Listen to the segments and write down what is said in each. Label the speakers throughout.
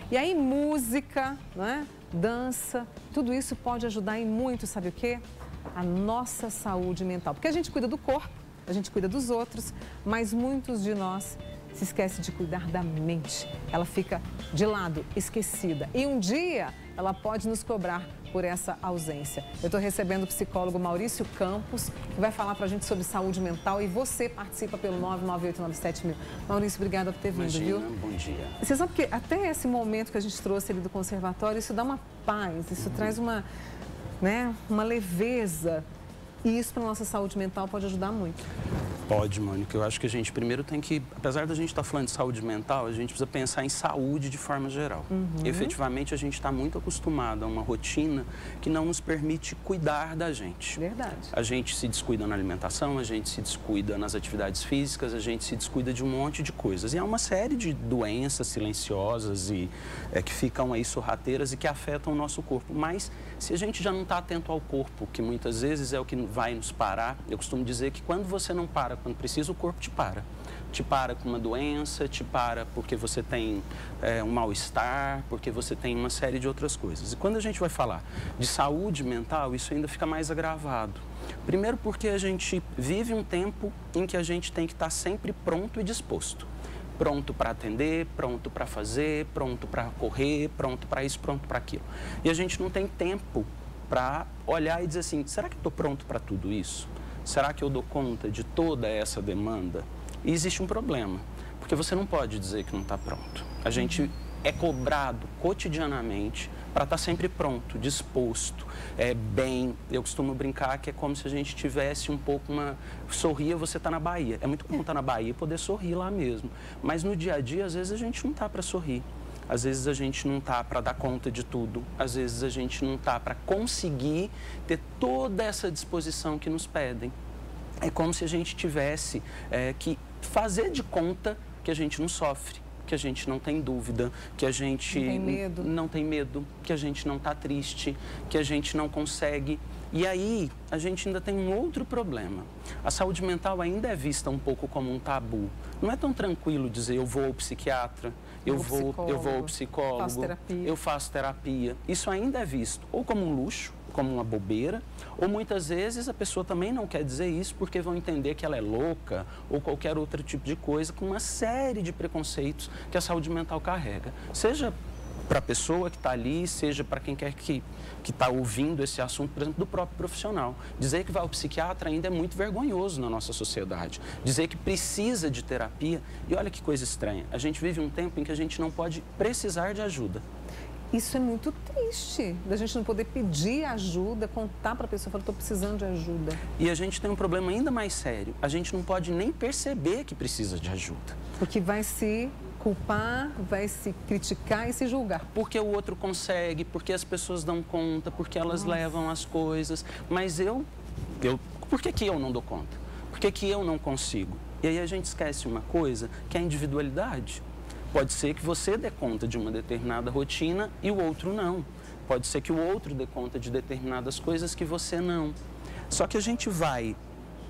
Speaker 1: E aí música, né? Dança, tudo isso pode ajudar em muito, sabe o quê? A nossa saúde mental. Porque a gente cuida do corpo, a gente cuida dos outros, mas muitos de nós se esquecem de cuidar da mente. Ela fica de lado, esquecida. E um dia ela pode nos cobrar por essa ausência. Eu estou recebendo o psicólogo Maurício Campos, que vai falar para a gente sobre saúde mental, e você participa pelo 99897.000. Maurício, obrigada por ter vindo,
Speaker 2: Imagina,
Speaker 1: viu?
Speaker 2: Bom dia.
Speaker 1: Você sabe que até esse momento que a gente trouxe ali do conservatório, isso dá uma paz, isso traz uma leveza. E isso para a nossa saúde mental pode ajudar muito.
Speaker 2: Pode, Mônica. Eu acho que a gente primeiro tem que, apesar da gente estar falando de saúde mental, a gente precisa pensar em saúde de forma geral. Efetivamente, a gente está muito acostumado a uma rotina que não nos permite cuidar da gente.
Speaker 1: Verdade.
Speaker 2: A gente se descuida na alimentação, a gente se descuida nas atividades físicas, a gente se descuida de um monte de coisas. E há uma série de doenças silenciosas e que ficam aí sorrateiras e que afetam o nosso corpo. Mas se a gente já não está atento ao corpo, que muitas vezes é o que vai nos parar, eu costumo dizer que quando você não para, quando precisa, o corpo te para. Te para com uma doença, te para porque você tem um mal-estar, porque você tem uma série de outras coisas. E quando a gente vai falar de saúde mental, isso ainda fica mais agravado. Primeiro porque a gente vive um tempo em que a gente tem que estar sempre pronto e disposto. Pronto para atender, pronto para fazer, pronto para correr, pronto para isso, pronto para aquilo. E a gente não tem tempo para olhar e dizer assim, será que eu estou pronto para tudo isso? Será que eu dou conta de toda essa demanda? E existe um problema, porque você não pode dizer que não está pronto. A gente é cobrado cotidianamente para estar sempre pronto, disposto, bem. Eu costumo brincar que é como se a gente tivesse um pouco sorria, você está na Bahia. É muito bom estar na Bahia e poder sorrir lá mesmo. Mas no dia a dia, às vezes, a gente não está para sorrir. Às vezes a gente não está para dar conta de tudo, às vezes a gente não está para conseguir ter toda essa disposição que nos pedem. É como se a gente tivesse que fazer de conta que a gente não sofre, que a gente não tem dúvida, que a gente não tem medo, que a gente não está triste, que a gente não consegue. E aí a gente ainda tem um outro problema. A saúde mental ainda é vista um pouco como um tabu. Não é tão tranquilo dizer eu vou ao psiquiatra, eu vou ao psicólogo, eu faço terapia. Isso ainda é visto ou como um luxo, como uma bobeira, ou muitas vezes a pessoa também não quer dizer isso porque vão entender que ela é louca ou qualquer outro tipo de coisa, com uma série de preconceitos que a saúde mental carrega. Seja para a pessoa que está ali, seja para quem quer que está ouvindo esse assunto, por exemplo, do próprio profissional. Dizer que vai ao psiquiatra ainda é muito vergonhoso na nossa sociedade. Dizer que precisa de terapia, e olha que coisa estranha, a gente vive um tempo em que a gente não pode precisar de ajuda.
Speaker 1: Isso é muito triste, da gente não poder pedir ajuda, contar para a pessoa, falar, estou precisando de ajuda.
Speaker 2: E a gente tem um problema ainda mais sério, a gente não pode nem perceber que precisa de ajuda.
Speaker 1: Porque vai se culpar, vai se criticar e se julgar.
Speaker 2: Porque o outro consegue, porque as pessoas dão conta, porque elas levam as coisas. Mas por que eu não dou conta? Por que eu não consigo? E aí a gente esquece uma coisa, que é a individualidade. Pode ser que você dê conta de uma determinada rotina e o outro não. Pode ser que o outro dê conta de determinadas coisas que você não. Só que a gente vai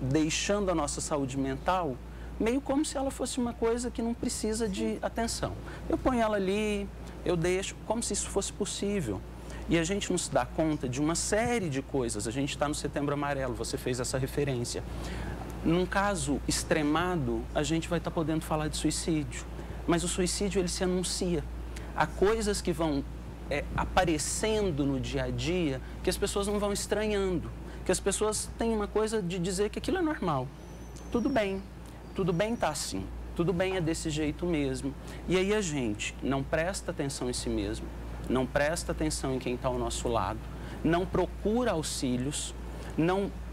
Speaker 2: deixando a nossa saúde mental meio como se ela fosse uma coisa que não precisa de atenção. Eu ponho ela ali, eu deixo, como se isso fosse possível. E a gente não se dá conta de uma série de coisas. A gente está no Setembro Amarelo, você fez essa referência. Num caso extremado, a gente vai estar podendo falar de suicídio. Mas o suicídio, ele se anuncia. Há coisas que vão aparecendo no dia a dia que as pessoas não vão estranhando. Que as pessoas têm uma coisa de dizer que aquilo é normal. Tudo bem tá assim. Tudo bem é desse jeito mesmo. E aí a gente não presta atenção em si mesmo, não presta atenção em quem está ao nosso lado, não procura auxílios,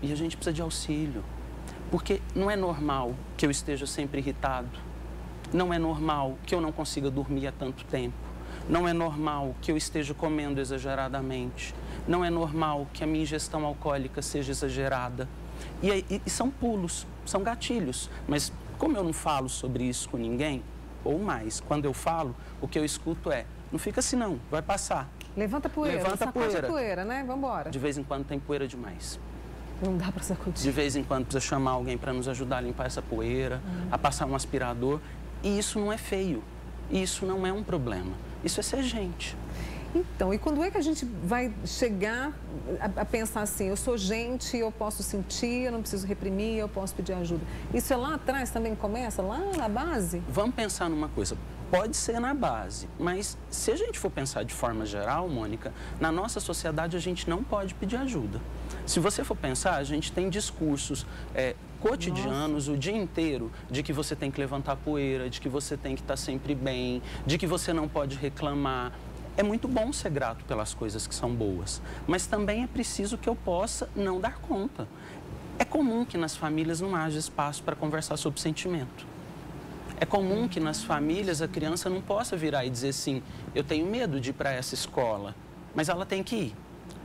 Speaker 2: e a gente precisa de auxílio. Porque não é normal que eu esteja sempre irritado. Não é normal que eu não consiga dormir há tanto tempo. Não é normal que eu esteja comendo exageradamente. Não é normal que a minha ingestão alcoólica seja exagerada. E são pulos, são gatilhos. Mas como eu não falo sobre isso com ninguém, ou mais, quando eu falo, o que eu escuto é, não fica assim não, vai passar.
Speaker 1: Levanta a poeira,
Speaker 2: Levanta a
Speaker 1: poeira, né? Vamos embora.
Speaker 2: De vez em quando tem poeira demais.
Speaker 1: Não dá para sacudir.
Speaker 2: De vez em quando precisa chamar alguém para nos ajudar a limpar essa poeira, a passar um aspirador. E isso não é feio, isso não é um problema. Isso é ser gente.
Speaker 1: Então, e quando é que a gente vai chegar a pensar assim, eu sou gente, eu posso sentir, eu não preciso reprimir, eu posso pedir ajuda? Isso é lá atrás também começa, lá na base?
Speaker 2: Vamos pensar numa coisa, pode ser na base, mas se a gente for pensar de forma geral, Mônica, na nossa sociedade a gente não pode pedir ajuda. Se você for pensar, a gente tem discursos cotidianos, o dia inteiro, de que você tem que levantar poeira, de que você tem que estar sempre bem, de que você não pode reclamar. É muito bom ser grato pelas coisas que são boas, mas também é preciso que eu possa não dar conta. É comum que nas famílias não haja espaço para conversar sobre sentimento. É comum que nas famílias a criança não possa virar e dizer assim, eu tenho medo de ir para essa escola, mas ela tem que ir.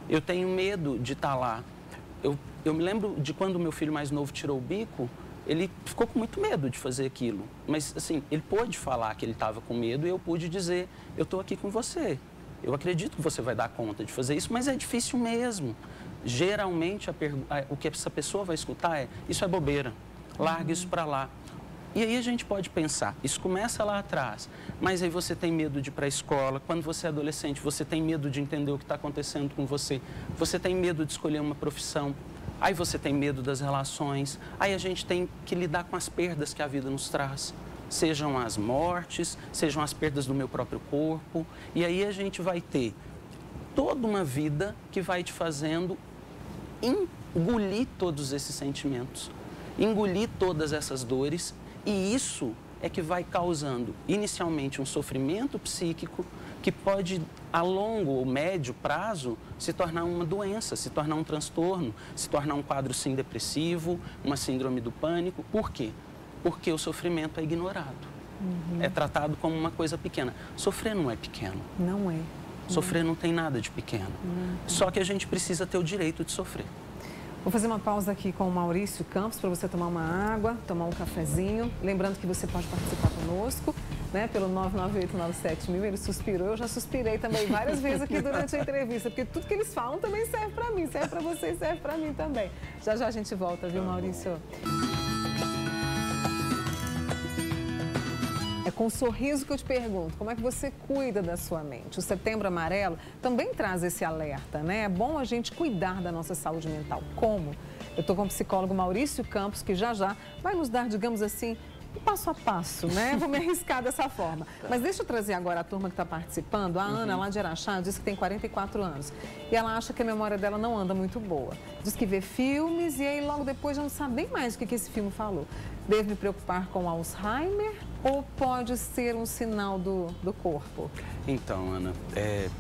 Speaker 2: Eu tenho medo de estar lá. Eu me lembro de quando o meu filho mais novo tirou o bico, ele ficou com muito medo de fazer aquilo. Mas, assim, ele pôde falar que ele estava com medo e eu pude dizer, eu estou aqui com você. Eu acredito que você vai dar conta de fazer isso, mas é difícil mesmo. Geralmente, o que essa pessoa vai escutar é, isso é bobeira, larga isso para lá. E aí a gente pode pensar, isso começa lá atrás, mas aí você tem medo de ir para a escola, quando você é adolescente, você tem medo de entender o que está acontecendo com você, você tem medo de escolher uma profissão, aí você tem medo das relações, aí a gente tem que lidar com as perdas que a vida nos traz, sejam as mortes, sejam as perdas do meu próprio corpo, e aí a gente vai ter toda uma vida que vai te fazendo engolir todos esses sentimentos, engolir todas essas dores. E isso é que vai causando, inicialmente, um sofrimento psíquico que pode, a longo ou médio prazo, se tornar uma doença, se tornar um transtorno, se tornar um quadro sim depressivo, uma síndrome do pânico. Por quê? Porque o sofrimento é ignorado. É tratado como uma coisa pequena. Sofrer não é pequeno.
Speaker 1: Não é.
Speaker 2: Sofrer não tem nada de pequeno. Só que a gente precisa ter o direito de sofrer.
Speaker 1: Vou fazer uma pausa aqui com o Maurício Campos para você tomar uma água, tomar um cafezinho. Lembrando que você pode participar conosco, né, pelo 998-97000. Ele suspirou, eu já suspirei também várias vezes aqui durante a entrevista, porque tudo que eles falam também serve para mim, serve para você e serve para mim também. Já já a gente volta, viu, Maurício? É com um sorriso que eu te pergunto, como é que você cuida da sua mente? O Setembro Amarelo também traz esse alerta, né? É bom a gente cuidar da nossa saúde mental. Como? Eu estou com o psicólogo Maurício Campos, que já vai nos dar, digamos assim, um passo a passo, né? Vou me arriscar dessa forma. Mas deixa eu trazer agora a turma que está participando. A Ana, lá de Araxá, diz que tem 44 anos. E ela acha que a memória dela não anda muito boa. Diz que vê filmes e aí logo depois já não sabe nem mais o que esse filme falou. Deve me preocupar com Alzheimer ou pode ser um sinal do corpo?
Speaker 2: Então, Ana,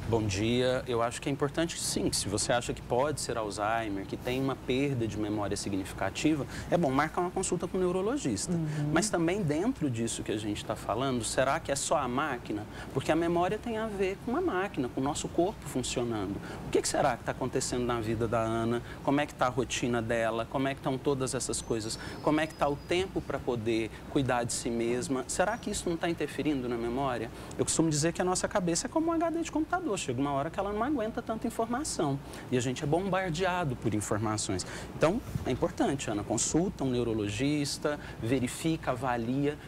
Speaker 2: bom dia. Eu acho que é importante, sim, que se você acha que pode ser Alzheimer, que tem uma perda de memória significativa, é bom marcar uma consulta com o neurologista. Mas também dentro disso que a gente está falando, será que é só a máquina? Porque a memória tem a ver com a máquina, com o nosso corpo funcionando. O que será que está acontecendo na vida da Ana? Como é que está a rotina dela? Como é que estão todas essas coisas? Como é que está o tempo para poder cuidar de si mesma? Será que isso não está interferindo na memória? Eu costumo dizer que a nossa cabeça é como um HD de computador. Chega uma hora que ela não aguenta tanta informação. E a gente é bombardeado por informações. Então, é importante, Ana, consulta um neurologista, verifica, avalia.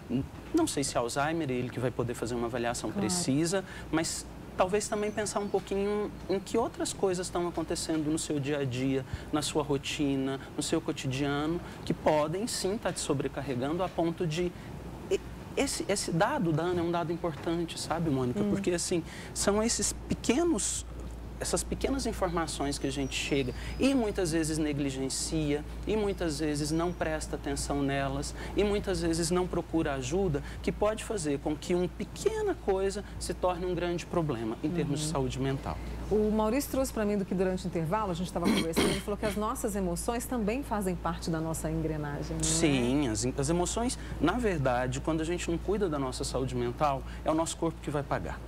Speaker 2: Não sei se é Alzheimer, ele que vai poder fazer uma avaliação precisa, mas talvez também pensar um pouquinho em que outras coisas estão acontecendo no seu dia a dia, na sua rotina, no seu cotidiano, que podem sim estar te sobrecarregando a ponto de... Esse dado da Ana é um dado importante, sabe, Mônica? Porque, assim, são essas pequenas informações que a gente chega e muitas vezes negligencia, e muitas vezes não presta atenção nelas, e muitas vezes não procura ajuda, que pode fazer com que uma pequena coisa se torne um grande problema em termos de saúde mental.
Speaker 1: O Maurício trouxe para mim do que durante o intervalo, a gente estava conversando, ele falou que as nossas emoções também fazem parte da nossa engrenagem, não é?
Speaker 2: Sim, as emoções, na verdade, quando a gente não cuida da nossa saúde mental, é o nosso corpo que vai pagar.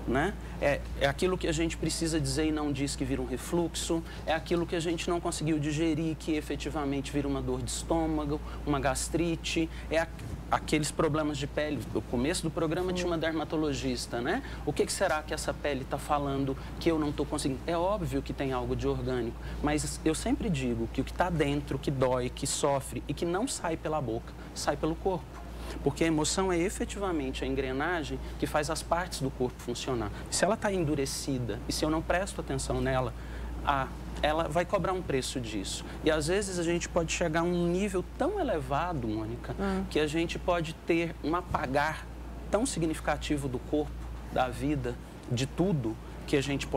Speaker 2: Né? É aquilo que a gente precisa dizer e não diz que vira um refluxo, é aquilo que a gente não conseguiu digerir que efetivamente vira uma dor de estômago, uma gastrite, é aqueles problemas de pele. No começo do programa tinha uma dermatologista, né? O que será que essa pele está falando que eu não estou conseguindo? É óbvio que tem algo de orgânico, mas eu sempre digo que o que está dentro, que dói, que sofre e que não sai pela boca, sai pelo corpo. Porque a emoção é efetivamente a engrenagem que faz as partes do corpo funcionar. E se ela está endurecida e se eu não presto atenção nela, ela vai cobrar um preço disso. E às vezes a gente pode chegar a um nível tão elevado, Mônica, que a gente pode ter um apagar tão significativo do corpo, da vida, de tudo, que a gente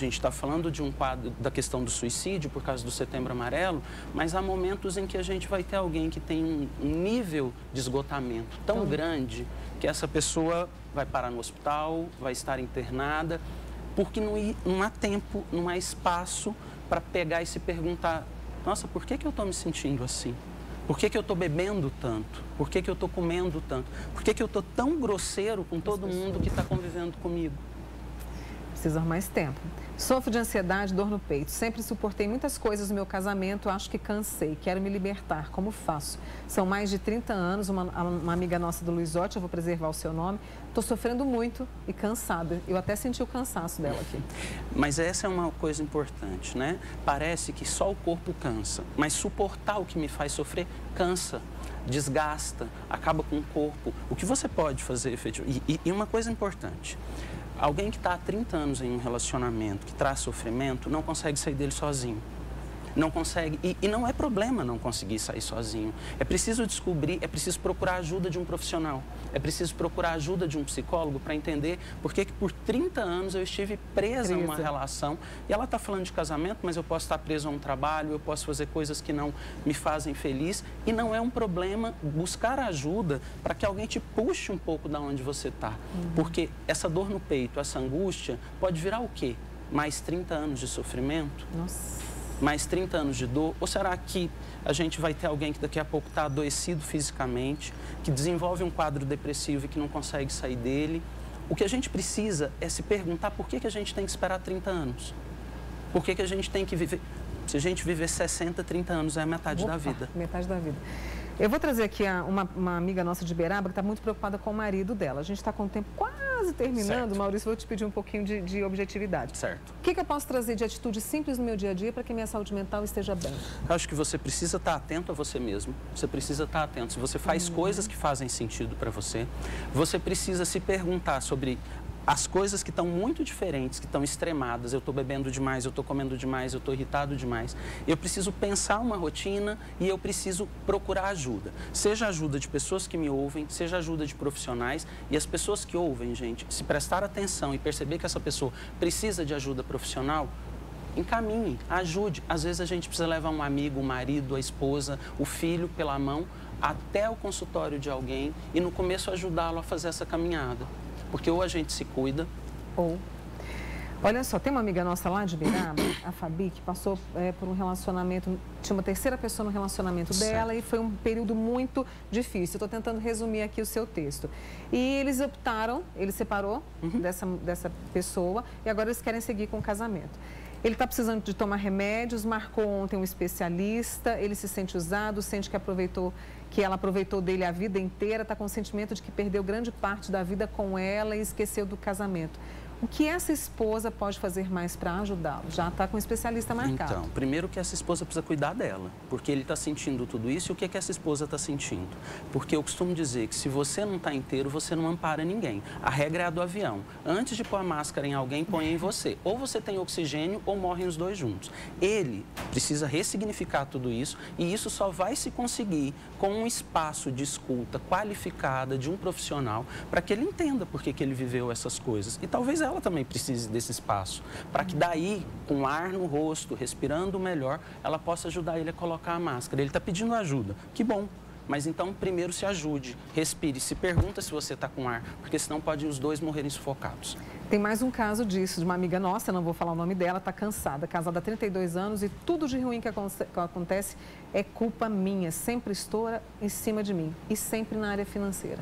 Speaker 2: está falando de um quadro da questão do suicídio por causa do Setembro Amarelo, mas há momentos em que a gente vai ter alguém que tem um nível de esgotamento tão grande que essa pessoa vai parar no hospital, vai estar internada, porque não há tempo, não há espaço para pegar e se perguntar, nossa, por que eu estou me sentindo assim? Por que eu estou bebendo tanto? Por que eu estou comendo tanto? Por que eu estou tão grosseiro com todo mundo que está convivendo comigo?
Speaker 1: Precisa mais tempo. Sofro de ansiedade, dor no peito. Sempre suportei muitas coisas no meu casamento, acho que cansei. Quero me libertar. Como faço? São mais de 30 anos, uma amiga nossa do Luizotti, eu vou preservar o seu nome. Estou sofrendo muito e cansada. Eu até senti o cansaço dela aqui.
Speaker 2: Mas essa é uma coisa importante, né? Parece que só o corpo cansa, mas suportar o que me faz sofrer cansa, desgasta, acaba com o corpo. O que você pode fazer efetivamente? E uma coisa importante. Alguém que está há 30 anos em um relacionamento que traz sofrimento não consegue sair dele sozinho. Não consegue, e não é problema não conseguir sair sozinho. É preciso descobrir, é preciso procurar a ajuda de um profissional. É preciso procurar a ajuda de um psicólogo para entender por que por 30 anos eu estive presa a uma relação. E ela está falando de casamento, mas eu posso estar preso a um trabalho, eu posso fazer coisas que não me fazem feliz. E não é um problema buscar ajuda para que alguém te puxe um pouco da onde você está. Porque essa dor no peito, essa angústia, pode virar o quê? Mais 30 anos de sofrimento?
Speaker 1: Nossa.
Speaker 2: Mais 30 anos de dor? Ou será que a gente vai ter alguém que daqui a pouco está adoecido fisicamente, que desenvolve um quadro depressivo e que não consegue sair dele? O que a gente precisa é se perguntar por que a gente tem que esperar 30 anos. Por que a gente tem que viver... Se a gente viver 60, 30 anos é a metade da vida.
Speaker 1: Metade da vida. Eu vou trazer aqui uma amiga nossa de Beraba que está muito preocupada com o marido dela. A gente está com o tempo quase terminando.
Speaker 2: Certo.
Speaker 1: Maurício, vou te pedir um pouquinho de objetividade.
Speaker 2: Certo.
Speaker 1: O que eu posso trazer de atitude simples no meu dia a dia para que minha saúde mental esteja bem?
Speaker 2: Acho que você precisa estar atento a você mesmo. Você precisa estar atento. Se você faz coisas que fazem sentido para você, você precisa se perguntar sobre as coisas que estão muito diferentes, que estão extremadas. Eu estou bebendo demais, eu estou comendo demais, eu estou irritado demais. Eu preciso pensar uma rotina e eu preciso procurar ajuda. Seja ajuda de pessoas que me ouvem, seja ajuda de profissionais. E as pessoas que ouvem, gente, se prestar atenção e perceber que essa pessoa precisa de ajuda profissional, encaminhe, ajude. Às vezes a gente precisa levar um amigo, o marido, a esposa, o filho pela mão até o consultório de alguém e no começo ajudá-lo a fazer essa caminhada. Porque ou a gente se cuida...
Speaker 1: Olha só, tem uma amiga nossa lá de Beraba, a Fabi, que passou por um relacionamento, tinha uma terceira pessoa no relacionamento dela e foi um período muito difícil. Estou tentando resumir aqui o seu texto. E eles optaram, ele separou dessa pessoa e agora eles querem seguir com o casamento. Ele está precisando de tomar remédios, marcou ontem um especialista, ele se sente usado, sente que ela aproveitou dele a vida inteira, está com o sentimento de que perdeu grande parte da vida com ela e esqueceu do casamento. O que essa esposa pode fazer mais para ajudá-lo? Já está com um especialista marcado.
Speaker 2: Então, primeiro que essa esposa precisa cuidar dela, porque ele está sentindo tudo isso e o que essa esposa está sentindo? Porque eu costumo dizer que se você não está inteiro, você não ampara ninguém. A regra é a do avião. Antes de pôr a máscara em alguém, põe em você. Ou você tem oxigênio ou morrem os dois juntos. Ele precisa ressignificar tudo isso e isso só vai se conseguir com um espaço de escuta qualificada de um profissional para que ele entenda por que ele viveu essas coisas. E talvez ela também precise desse espaço, para que daí, com ar no rosto, respirando melhor, ela possa ajudar ele a colocar a máscara. Ele está pedindo ajuda, que bom, mas então primeiro se ajude, respire, se pergunta se você está com ar, porque senão podem os dois morrerem sufocados.
Speaker 1: Tem mais um caso disso, de uma amiga nossa, não vou falar o nome dela, está cansada, casada há 32 anos e tudo de ruim que acontece é culpa minha, sempre estoura em cima de mim e sempre na área financeira.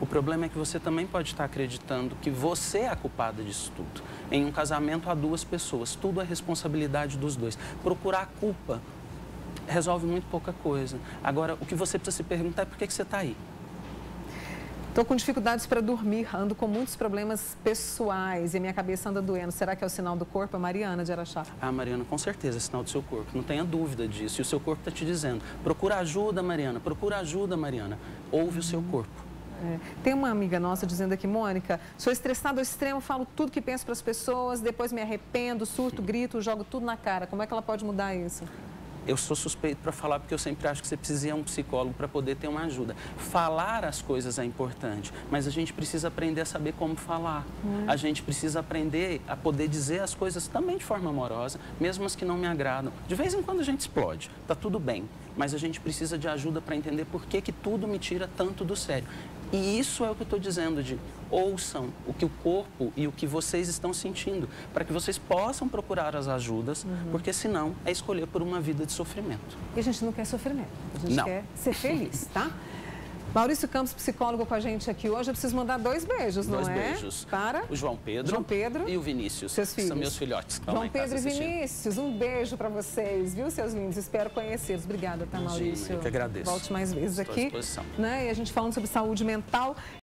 Speaker 2: O problema é que você também pode estar acreditando que você é a culpada disso tudo. Em um casamento há duas pessoas, tudo é responsabilidade dos dois. Procurar a culpa resolve muito pouca coisa. Agora, o que você precisa se perguntar é por que você está aí.
Speaker 1: Estou com dificuldades para dormir, ando com muitos problemas pessoais e minha cabeça anda doendo. Será que é o sinal do corpo? A Mariana de Araxá.
Speaker 2: Ah, Mariana, com certeza é sinal do seu corpo. Não tenha dúvida disso. E o seu corpo está te dizendo, procura ajuda, Mariana, procura ajuda, Mariana. Ouve o seu corpo.
Speaker 1: Tem uma amiga nossa dizendo aqui, Mônica, sou estressada ao extremo, falo tudo que penso para as pessoas, depois me arrependo, surto, grito, jogo tudo na cara. Como é que ela pode mudar isso?
Speaker 2: Eu sou suspeito para falar porque eu sempre acho que você precisa ir a um psicólogo para poder ter uma ajuda. Falar as coisas é importante, mas a gente precisa aprender a saber como falar. A gente precisa aprender a poder dizer as coisas também de forma amorosa, mesmo as que não me agradam. De vez em quando a gente explode, tá tudo bem, mas a gente precisa de ajuda para entender por que tudo me tira tanto do sério. E isso é o que eu estou dizendo de ouçam o que o corpo e o que vocês estão sentindo, para que vocês possam procurar as ajudas, porque senão é escolher por uma vida de sofrimento.
Speaker 1: E a gente não quer sofrimento, a gente
Speaker 2: não.
Speaker 1: quer ser feliz, tá? Maurício Campos, psicólogo com a gente aqui hoje. Eu preciso mandar 2 beijos, não é?
Speaker 2: 2 beijos.
Speaker 1: Para
Speaker 2: o João Pedro e o Vinícius,
Speaker 1: seus filhos.
Speaker 2: São meus filhotes que estão
Speaker 1: João
Speaker 2: lá em casa
Speaker 1: Pedro e
Speaker 2: assistindo.
Speaker 1: Vinícius, um beijo para vocês, viu, seus lindos? Espero conhecê-los. Obrigada, tá,
Speaker 2: Imagina,
Speaker 1: Maurício?
Speaker 2: eu que agradeço.
Speaker 1: Volte mais vezes
Speaker 2: Estou
Speaker 1: aqui.
Speaker 2: à disposição.
Speaker 1: Né? E a gente falando sobre saúde mental.